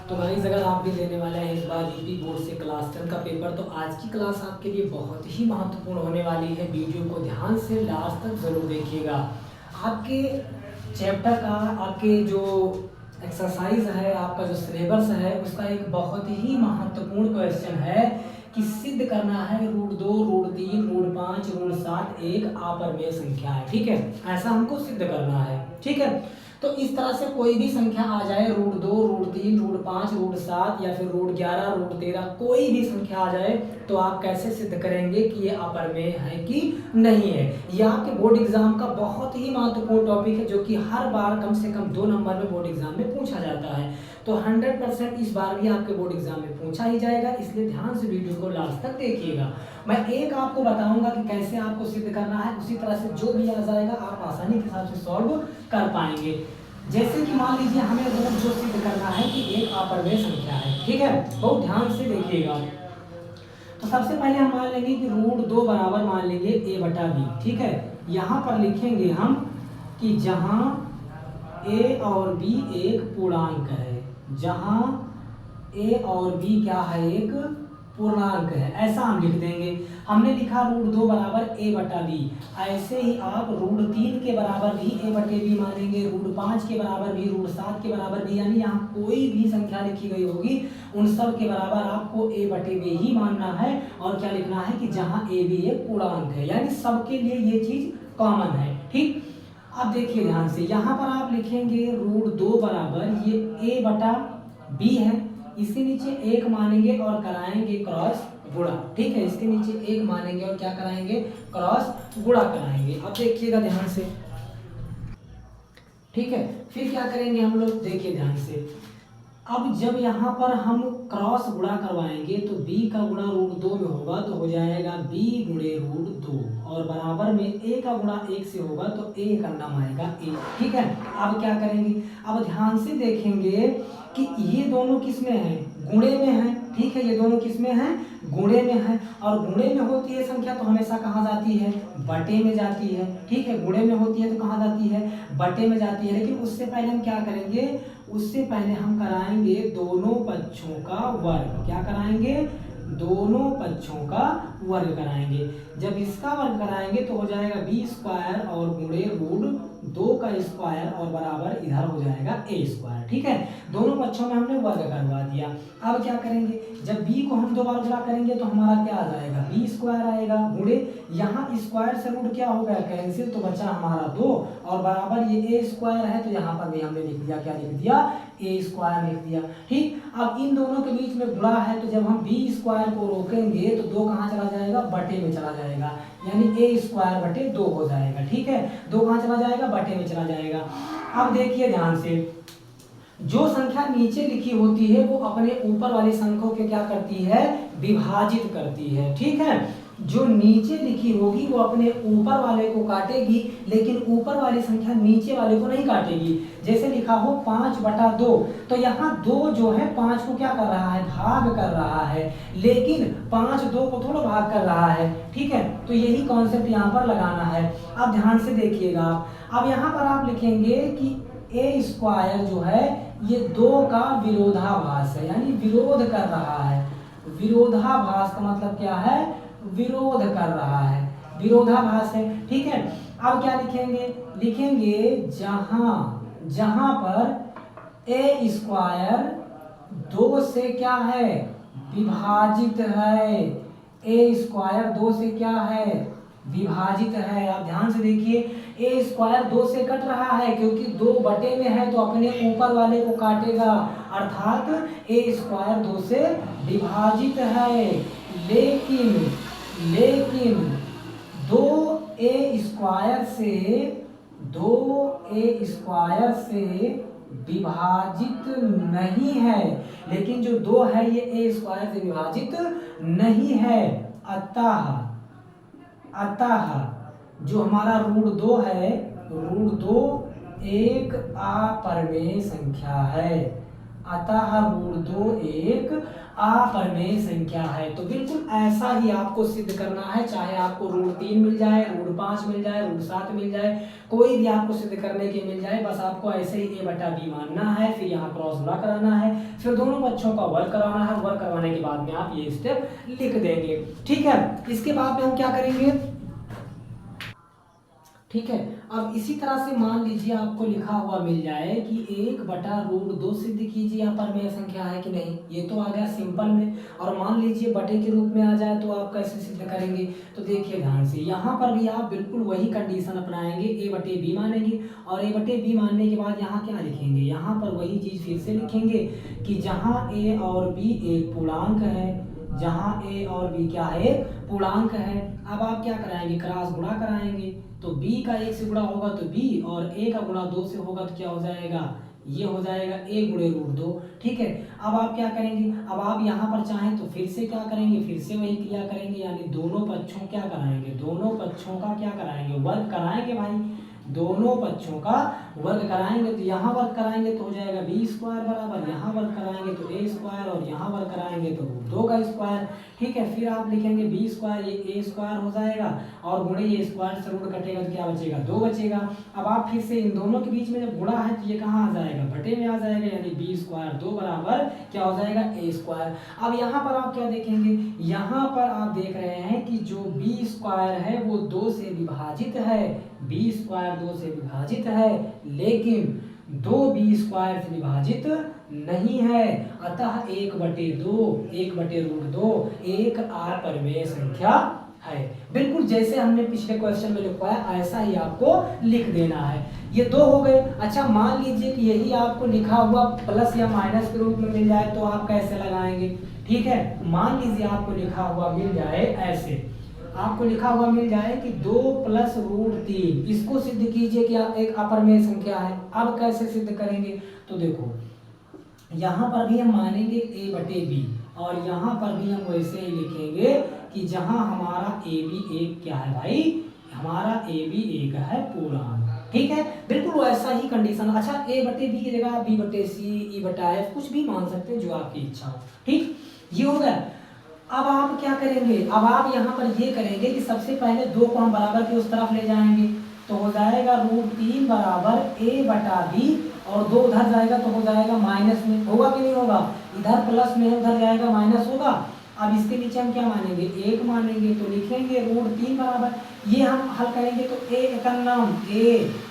तो गाइस अगर आप भी देने वाले हैं इस बार यूपी बोर्ड से क्लास 10 का पेपर, तो आज की क्लास आपके लिए बहुत ही महत्वपूर्ण होने वाली है। वीडियो को ध्यान से लास्ट तक ज़रूर देखिएगा। आपके चैप्टर का, आपके जो एक्सरसाइज है, आपका जो सिलेबस है, उसका एक बहुत ही महत्वपूर्ण क्वेश्चन है कि सिद्ध करना है रूट 2, रूट 3, रूट 5, रूट 7 एक अपरिमेय संख्या है। ठीक है, ऐसा हमको सिद्ध करना है। ठीक है, तो इस तरह से कोई भी संख्या आ जाए, रूट 2, रूट 3, रूट 5, रूट 7 या फिर रूट 11, रूट 13, कोई भी संख्या आ जाए तो आप कैसे सिद्ध करेंगे कि ये अपरिमेय है कि नहीं है। यह आपके बोर्ड एग्जाम का बहुत ही महत्वपूर्ण टॉपिक है, जो कि हर बार कम से कम 2 नंबर में बोर्ड एग्जाम में पूछा जाता है। तो 100% इस बार भी आपके बोर्ड एग्जाम में पूछा ही जाएगा, इसलिए ध्यान से वीडियो को लास्ट तक देखिएगा। मैं एक आपको बताऊंगा कि कैसे आपको सिद्ध करना है, उसी तरह से जो भी आ जाएगा आप आसानी के साथ सॉल्व कर पाएंगे। जैसे कि मान लीजिए हमें रूट जो सिद्ध करना है कि एक अपरिमेय संख्या है। ठीक है, बहुत ध्यान से देखिएगा। तो सबसे पहले हम मान लेंगे कि रूट 2 बराबर मान लेंगे a बटा b। ठीक है, यहाँ पर लिखेंगे हम कि जहाँ a और b एक पूर्णांक है, जहाँ a और b क्या है, एक पूर्णांक है, ऐसा हम लिख देंगे। हमने लिखा रूट 2 बराबर a बटा b। ऐसे ही आप रूट 3 के बराबर भी a बटे b मानेंगे, रूट 5 के बराबर भी, रूट 7 के बराबर भी, यानी यहाँ कोई भी संख्या लिखी गई होगी उन सब के बराबर आपको a बटे b ही मानना है। और क्या लिखना है कि जहाँ a b एक पूर्णांक है, यानी सबके लिए ये चीज कॉमन है। ठीक, अब देखिए ध्यान से, यहाँ पर आप लिखेंगे रूट 2 बराबर ये a बटा b है, इसके नीचे एक मानेंगे और कराएंगे क्रॉस गुणा। ठीक है, इसके नीचे एक मानेंगे और क्या कराएंगे, क्रॉस गुणा कराएंगे। अब देखिएगा ध्यान से। ठीक है, फिर क्या करेंगे हम लोग, देखिए ध्यान से। अब जब यहाँ पर हम क्रॉस गुणा करवाएंगे तो b का गुणा रूट 2 में होगा तो हो जाएगा b गुणे रूट 2, और बराबर में a का गुणा 1 से होगा तो a का नाम आएगा a। ठीक है, अब क्या करेंगे, अब ध्यान से देखेंगे कि ये दोनों किस में है, गुणे में है। ठीक है, ये दोनों किस में है, गुणे में है, और गुणे में होती है संख्या तो हमेशा कहाँ जाती है, बटे में जाती है। ठीक है, गुणे में होती है तो कहाँ जाती है, बटे में जाती है। लेकिन उससे पहले हम क्या करेंगे, उससे पहले हम कराएंगे दोनों पक्षों का वर्ग। क्या कराएंगे, दोनों पक्षों का वर्ग कराएंगे। जब इसका वर्ग कराएंगे तो हो जाएगा b स्क्वायर और गुणे रूट 2 का स्क्वायर और बराबर इधर हो जाएगा a स्क्वायर। ठीक है, दोनों पक्षों में हमने वर्ग करवा दिया। अब क्या करेंगे, जब b को हम 2 बार गुणा करेंगे तो हमारा क्या आ जाएगा, b स्क्वायर आएगा, गुणे यहाँ स्क्वायर से रूट क्या हो गया, कैंसिल, तो बचा हमारा 2, और बराबर ये a स्क्वायर है तो यहाँ पर भी हमने लिख दिया, क्या लिख दिया, a स्क्वायर लिख दिया। ठीक, अब इन दोनों के बीच में गुणा है तो जब हम b स्क्वायर को रोकेंगे तो 2 कहाँ चला जाएगा, बटे में चला जाएगा, यानी a स्क्वायर बटे 2 हो जाएगा। ठीक है, 2 कहाँ चला जाएगा, बटे में चला जाएगा। अब देखिए ध्यान से, जो संख्या नीचे लिखी होती है वो अपने ऊपर वाली संख्याओं के क्या करती है, विभाजित करती है। ठीक है, जो नीचे लिखी होगी वो अपने ऊपर वाले को काटेगी, लेकिन ऊपर वाली संख्या नीचे वाले को नहीं काटेगी। जैसे लिखा हो 5 बटा 2, तो यहाँ 2 जो है 5 को क्या कर रहा है, भाग कर रहा है, लेकिन 5 2 को थोड़ा भाग कर रहा है। ठीक है, तो यही कॉन्सेप्ट यहाँ पर लगाना है। अब ध्यान से देखिएगा, अब यहाँ पर आप लिखेंगे कि a स्क्वायर जो है ये 2 का विरोधाभास है, यानी विरोध कर रहा है। विरोधाभास का मतलब क्या है, विरोध कर रहा है, विरोधाभास है। ठीक है, अब क्या लिखेंगे, लिखेंगे जहां पर a स्क्वायर 2 से क्या है, विभाजित है, a स्क्वायर 2 से क्या है, विभाजित है। आप ध्यान से देखिए, a स्क्वायर 2 से कट रहा है क्योंकि 2 बटे में है तो अपने ऊपर वाले को काटेगा, अर्थात a स्क्वायर 2 से विभाजित है। लेकिन 2a स्क्वायर से विभाजित नहीं है, लेकिन जो 2 है ये a स्क्वायर से विभाजित नहीं है। अतः जो हमारा रूट 2 है, रूट 2 एक अपरिमेय संख्या है। अतः √2 एक अपरिमेय संख्या है। तो बिल्कुल ऐसा ही आपको सिद्ध करना है, चाहे आपको √3 मिल जाए, √5 मिल जाए, √7 मिल जाए, कोई भी आपको सिद्ध करने के मिल जाए, बस आपको ऐसे ही a/b मानना है, फिर यहाँ क्रॉस गुणा कराना है, फिर दोनों पक्षों का वर्ग कराना है। वर्ग करवाने के बाद में आप ये स्टेप लिख देंगे, ठीक है। इसके बाद में हम क्या करेंगे, ठीक है। अब इसी तरह से मान लीजिए आपको लिखा हुआ मिल जाए कि 1/√2 सिद्ध कीजिए अपरिमेय संख्या है कि नहीं, ये तो आ गया सिंपल में। और मान लीजिए बटे के रूप में आ जाए तो आप कैसे सिद्ध करेंगे, तो देखिए ध्यान से, यहाँ पर भी आप बिल्कुल वही कंडीशन अपनाएंगे, a/b मानेंगे, और a/b मानने के बाद यहाँ क्या लिखेंगे, यहाँ पर वही चीज फिर से लिखेंगे कि जहाँ a और b एक पूर्णांक है, जहाँ a और b क्या है, पूर्णांक है। अब आप क्या कराएंगे, क्रॉस गुणा कराएंगे, तो b का 1 से गुणा होगा तो b, और a का गुणा 2 से होगा तो क्या हो जाएगा, ये हो जाएगा a गुणे √2, ठीक है। अब आप क्या करेंगे, अब आप यहाँ पर चाहें तो फिर से क्या करेंगे, फिर से वही क्रिया करेंगे, यानी दोनों पक्षों क्या कराएंगे, दोनों पक्षों का क्या कराएंगे, वर्ग कराएंगे भाई, दोनों पक्षों का वर्ग कराएंगे। तो यहाँ वर्ग कराएंगे तो हो जाएगा b² बराबर, यहाँ वर्ग कराएंगे तो a², और यहाँ वर्ग कराएंगे तो √2 का स्क्वायर, ठीक है। फिर आप लिखेंगे b², ये a² हो जाएगा, और गुणे ये स्क्वायर से रूट कटेगा तो क्या बचेगा, 2 बचेगा। अब आप फिर से इन दोनों के बीच में जब गुणा है तो ये कहाँ आ जाएगा, बटे में आ जाएगा, यानी b² 2 बराबर क्या हो जाएगा, a²। अब यहाँ पर आप क्या देखेंगे, यहाँ पर आप देख रहे हैं कि जो b² है वो 2 से विभाजित है, b² 2 से विभाजित है, लेकिन 2b² से विभाजित नहीं है। अतः 1/2 एक अपरिमेय संख्या है। बिल्कुल जैसे हमने पिछले क्वेश्चन में लिखवाया ऐसा ही आपको लिख देना है। ये 2 हो गए। अच्छा मान लीजिए कि यही आपको लिखा हुआ प्लस या माइनस के रूप में मिल जाए तो आप कैसे लगाएंगे, ठीक है। मान लीजिए आपको लिखा हुआ मिल जाए ऐसे, आपको लिखा हुआ मिल जाए कि 2 + √3, इसको सिद्ध कीजिए कि एक अपरिमेय संख्या है। अब कैसे सिद्ध करेंगे, तो देखो यहाँ पर भी हम मानेंगे a/b, और यहाँ पर भी हम वैसे ही लिखेंगे कि जहाँ हमारा ab एक क्या है भाई, हमारा ab एक है पूर्णांक, ठीक है। बिल्कुल वैसा ही कंडीशन। अच्छा a/b की जगह आप b/c, e/f कुछ भी मान सकते हैं जो आपकी इच्छा हो, ठीक। ये हो गया। अब आप क्या करेंगे, अब आप यहाँ पर ये करेंगे कि सबसे पहले 2 को हम बराबर के उस तरफ ले जाएंगे, तो हो जाएगा √3 बराबर a/b, और 2 उधर जाएगा तो हो जाएगा माइनस में, होगा कि नहीं होगा, इधर प्लस में उधर जाएगा माइनस होगा। अब इसके नीचे हम क्या मानेंगे, 1 मानेंगे, तो लिखेंगे √3 बराबर, ये हम हल करेंगे तो a एकन्नाम a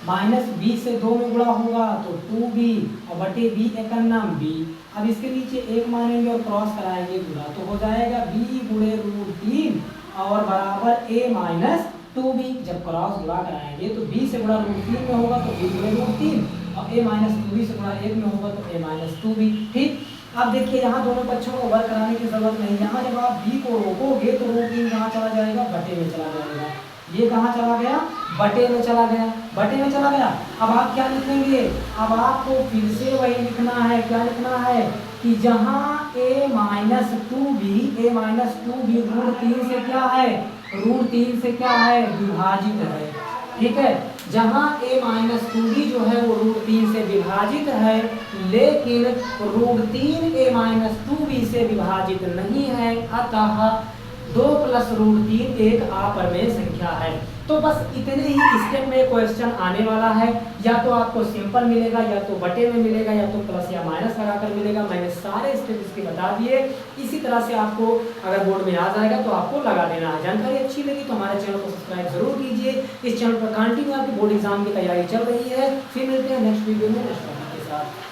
माइनस b से 2 में गुणा होगा तो 2b, और बटे b एकन्नाम b। अब इसके नीचे 1 मानेंगे और क्रॉस कराएंगे गुणा, तो हो जाएगा b गुणे √3 और बराबर a माइनस 2b। जब क्रॉस गुणा कराएंगे तो b से गुणा √3 में होगा तो b गुणे √3, और a माइनस 2b से गुणा 1 में होगा तो a माइनस 2b, ठीक। अब देखिए यहाँ दोनों पक्षों को वर्ग कराने की जरूरत नहीं। यहाँ जब आप b को रोकोगे तो √3 कहाँ चला जाएगा, बटे में चला जाएगा। ये कहाँ चला गया, बटे में चला गया, बटे में चला गया। अब आप क्या लिखेंगे, अब आपको फिर से वही लिखना है, क्या लिखना है कि जहाँ a माइनस 2b √3 से क्या है, √3 से क्या है, विभाजित है, ठीक है। जहाँ a माइनस 2b जो है वो √3 से विभाजित है, लेकिन √3 a माइनस 2b से विभाजित नहीं है, अतः 2 + √3 एक अपरिमेय संख्या है। तो बस इतने ही स्टेप में क्वेश्चन आने वाला है, या तो आपको सिंपल मिलेगा, या तो बटे में मिलेगा, या तो प्लस या माइनस लगाकर मिलेगा। मैंने सारे स्टेप इसके बता दिए। इसी तरह से आपको अगर बोर्ड में आ जाएगा तो आपको लगा देना है। जानकारी अच्छी लगी तो हमारे चैनल को सब्सक्राइब जरूर कीजिए। इस चैनल पर कंटिन्यू आपकी बोर्ड एग्जाम की तैयारी चल रही है। फिर मिलते हैं नेक्स्ट वीडियो में नेक्स्ट टॉपिक के साथ।